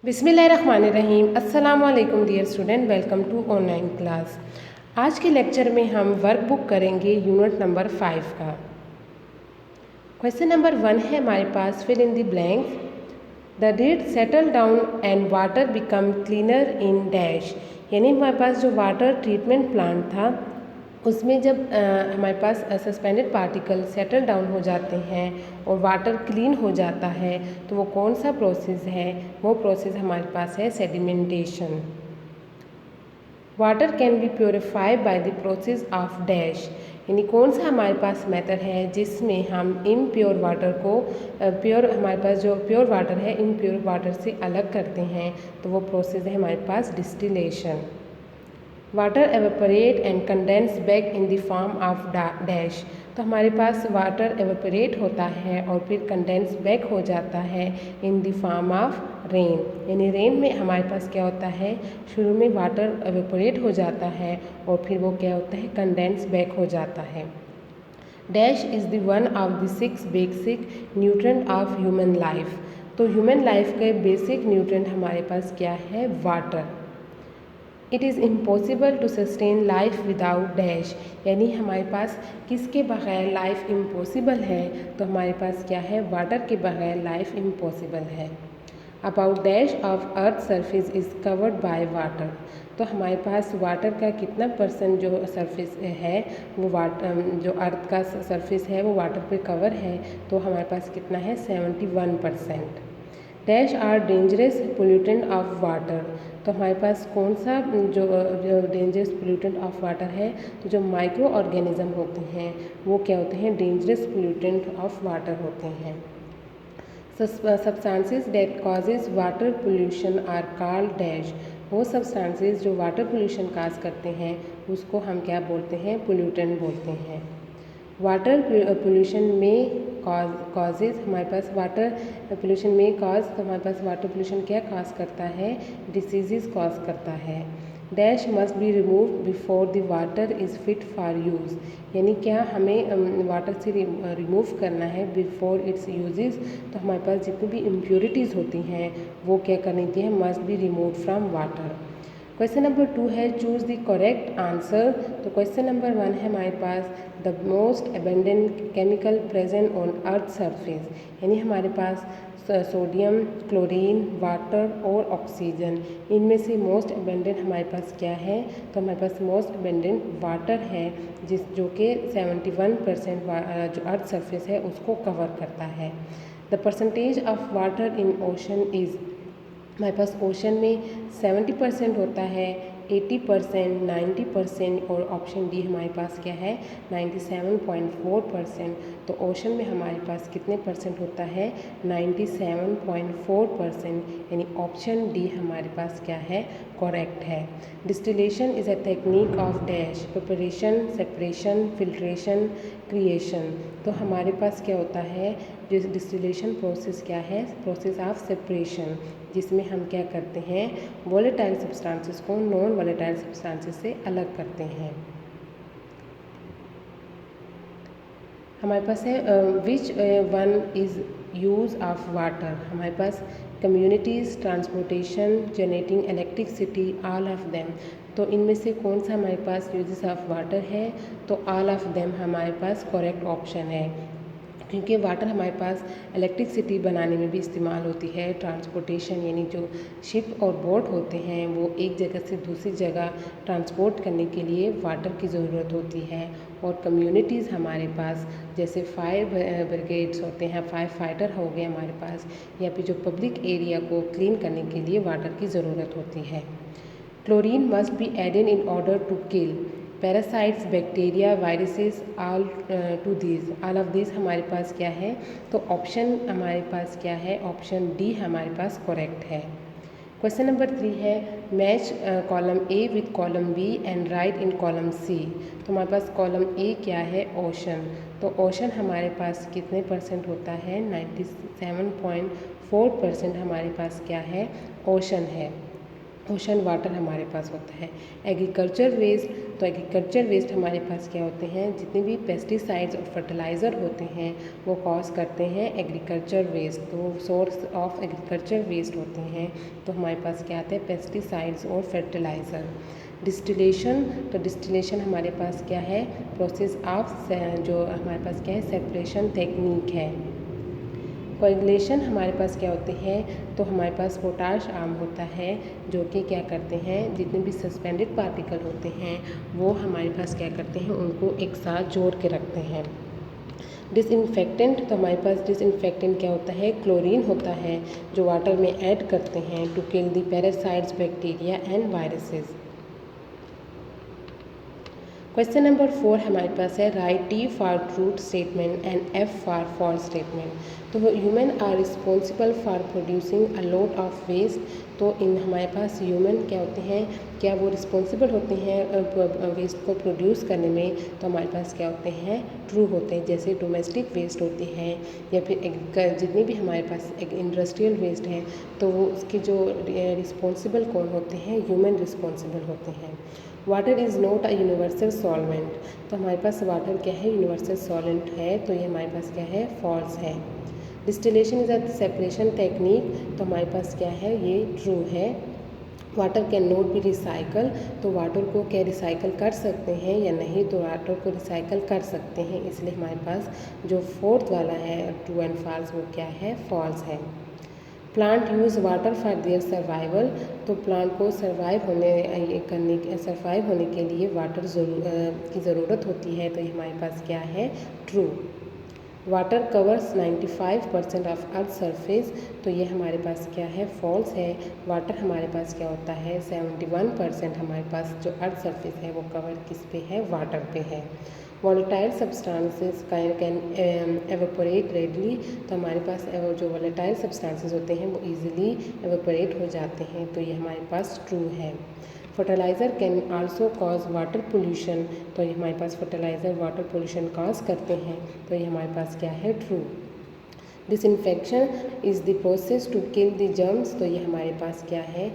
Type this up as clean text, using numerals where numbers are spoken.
बिस्मिल्लाहिर्रहमानिर्रहीम। अस्सलाम वालेकुम dear student, welcome to online class. आज के लेक्चर में हम वर्क बुक करेंगे यूनिट नंबर 5 का। क्वेश्चन नंबर 1 है हमारे पास, fill in the blanks. The डेट settle down and water become cleaner in dash. यानी हमारे पास जो वाटर ट्रीटमेंट प्लांट था उसमें जब हमारे पास सस्पेंडेड पार्टिकल सेटल डाउन हो जाते हैं और वाटर क्लीन हो जाता है तो वो कौन सा प्रोसेस है? वो प्रोसेस हमारे पास है sedimentation. Water can be purified by the process of dash. यानी कौन सा हमारे पास मेथड है जिसमें हम इम्प्योर वाटर को हमारे पास जो प्योर वाटर है इम्प्योर वाटर से अलग करते हैं, तो वो प्रोसेस है हमारे पास distillation. Water evaporate and condense back in the form of dash. तो हमारे पास वाटर एवेपोरेट होता है और फिर कंडेंस बैक हो जाता है इन द फॉर्म ऑफ रेन। यानी रेन में हमारे पास क्या होता है, शुरू में वाटर एवेपोरेट हो जाता है और फिर वो क्या होता है, कंडेंस बैक हो जाता है। Dash is the one of the 6 basic nutrient of human life. तो ह्यूमन लाइफ के बेसिक न्यूट्रेंट हमारे पास क्या है, water. It is impossible to sustain life without dash. यानी हमारे पास किसके बगैर लाइफ इम्पॉसिबल है, तो हमारे पास क्या है, वाटर के बगैर लाइफ इम्पॉसिबल है। About dash of earth surface is covered by water. तो हमारे पास वाटर का कितना परसेंट जो सरफेस है वो जो अर्थ का सरफेस है वो वाटर पे कवर है, तो हमारे पास कितना है, 71%। Dash are dangerous pollutant of water. तो हमारे पास कौन सा जो डेंजरस पोल्यूटेंट ऑफ वाटर है, तो जो माइक्रो ऑर्गेनिज्म होते हैं वो क्या होते हैं, डेंजरस पोल्यूटेंट ऑफ वाटर होते हैं। Substances that causes water pollution are called dash. वो सब्सटेंसेस जो वाटर पोल्यूशन काज करते हैं उसको हम क्या बोलते हैं, पोल्यूटेंट बोलते हैं। वाटर पोल्यूशन में कॉजेज, हमारे पास वाटर पोल्यूशन में कॉज, तो हमारे पास वाटर पोल्यूशन क्या कॉज करता है, डिसीज़ कॉज करता है। Dash must be remove before the water is fit for use. यानी क्या हमें वाटर से रिमूव करना है बिफोर इट्स यूजेस। तो हमारे पास जितनी भी इम्प्योरिटीज़ होती हैं वो क्या करनी चाहिए, must be remove from water. Question number 2 है, चूज़ द करेक्ट आंसर। तो क्वेश्चन नंबर 1 है हमारे पास, the most abundant chemical present on earth surface. यानी हमारे पास सोडियम, क्लोरीन, वाटर और ऑक्सीजन, इनमें से मोस्ट अबेंडेंट हमारे पास क्या है, तो हमारे पास मोस्ट अबेंडेंट वाटर है जो कि 71% जो अर्थ सरफेस है उसको कवर करता है। The percentage of water in ocean is, हमारे पास ओशन में 70% होता है, 80%, 90% और ऑप्शन डी हमारे पास क्या है, 97.4%। तो ओशन में हमारे पास कितने परसेंट होता है, 97.4%। यानी ऑप्शन डी हमारे पास क्या है, करेक्ट है। Distillation is a technique of dash, preparation, separation, filtration, creation. तो हमारे पास क्या होता है, जो डिस्टिलेशन प्रोसेस क्या है, प्रोसेस ऑफ सेपरेशन, जिसमें हम क्या करते हैं, वोलेटाइल सब्सटेंसेस को नॉन वोलेटाइल सब्सटेंसेस से अलग करते हैं। हमारे पास है which one is use of water. हमारे पास communities, transportation, generating electricity, all of them. तो इनमें से कौन सा हमारे पास यूजेस ऑफ वाटर है, तो ऑल ऑफ देम हमारे पास करेक्ट ऑप्शन है, क्योंकि वाटर हमारे पास इलेक्ट्रिसिटी बनाने में भी इस्तेमाल होती है। ट्रांसपोर्टेशन यानी जो शिप और बोट होते हैं वो एक जगह से दूसरी जगह ट्रांसपोर्ट करने के लिए वाटर की ज़रूरत होती है। और कम्युनिटीज़ हमारे पास जैसे फायर ब्रिगेड्स होते हैं, फायर फाइटर हो गए हमारे पास, या फिर जो पब्लिक एरिया को क्लीन करने के लिए वाटर की ज़रूरत होती है। Chlorine must be added in order to kill parasites, bacteria, viruses, all of this हमारे पास क्या है, तो ऑप्शन हमारे पास क्या है, ऑप्शन डी हमारे पास करेक्ट है। क्वेश्चन नंबर 3 है, match column A with column B and write in column C. तो हमारे पास कॉलम ए क्या है, ओशन। तो ओशन हमारे पास कितने परसेंट होता है, 97.4% हमारे पास क्या है, ओशन है। ओशन वाटर हमारे पास होता है। एग्रीकल्चर वेस्ट, तो एग्रीकल्चर वेस्ट हमारे पास क्या होते हैं, जितने भी पेस्टिसाइड्स और फर्टिलाइज़र होते हैं वो कॉज करते हैं एग्रीकल्चर वेस्ट। तो सोर्स ऑफ एग्रीकल्चर वेस्ट होते हैं, तो हमारे पास क्या आता है, पेस्टिसाइड्स और फर्टिलाइज़र। डिस्टिलेशन, तो डिस्टिलेशन हमारे पास क्या है, प्रोसेस ऑफ जो हमारे पास क्या है, सेपरेशन टेक्निक है। कोएगुलेशन हमारे पास क्या होते हैं, तो हमारे पास पोटाश आम होता है जो कि क्या करते हैं, जितने भी सस्पेंडेड पार्टिकल होते हैं वो हमारे पास क्या करते हैं, उनको एक साथ जोड़ के रखते हैं। डिसइंफेक्टेंट, तो हमारे पास डिसइंफेक्टेंट क्या होता है, क्लोरीन होता है जो वाटर में ऐड करते हैं to kill the parasites, bacteria and viruses. Question number 4 हमारे पास है, write T for truth statement and F for false statement. तो human are responsible for producing a lot of waste. तो इन हमारे पास ह्यूमन क्या होते हैं, क्या वो रिस्पॉन्सिबल होते हैं वेस्ट को प्रोड्यूस करने में, तो हमारे पास क्या होते हैं, ट्रू होते हैं। जैसे डोमेस्टिक वेस्ट होते हैं या फिर जितने भी हमारे पास एक इंडस्ट्रियल वेस्ट है, तो वो उसके जो रिस्पॉन्सिबल कौन होते हैं, ह्यूमन रिस्पॉन्सिबल होते हैं। Water is not a universal solvent, तो हमारे पास वाटर क्या है, यूनिवर्सल सॉल्वेंट है, तो ये हमारे पास क्या है, फॉल्स है। Distillation is a separation technique, तो हमारे पास क्या है, ये ट्रू है। Water can not be recycle, तो वाटर को क्या रिसाइकल कर सकते हैं या नहीं, तो वाटर को रिसाइकल कर सकते हैं, इसलिए हमारे पास जो फोर्थ वाला है ट्रू एंड फॉल्स वो क्या है, फॉल्स है। Plant use water for their survival, तो प्लांट को सर्वाइव होने के लिए वाटर की ज़रूरत होती है, तो ये हमारे पास क्या है, true. Water covers 95% of earth surface, तो ये हमारे पास क्या है, फॉल्स है। वाटर हमारे पास क्या होता है, 71% हमारे पास जो अर्थ सरफेस है वो कवर किस पे है, वाटर पे है। Volatile substances can evaporate readily, तो हमारे पास जो वॉलेटाइल सब्सटेंसेस होते हैं वो इजीली एवेपोरेट हो जाते हैं, तो ये हमारे पास ट्रू है। Fertiliser can also cause water pollution, तो ये हमारे पास फर्टिलाइज़र वाटर पोल्यूशन कॉज करते हैं, तो ये हमारे पास क्या है, true. Disinfection is the process to kill the germs, तो ये हमारे पास क्या है,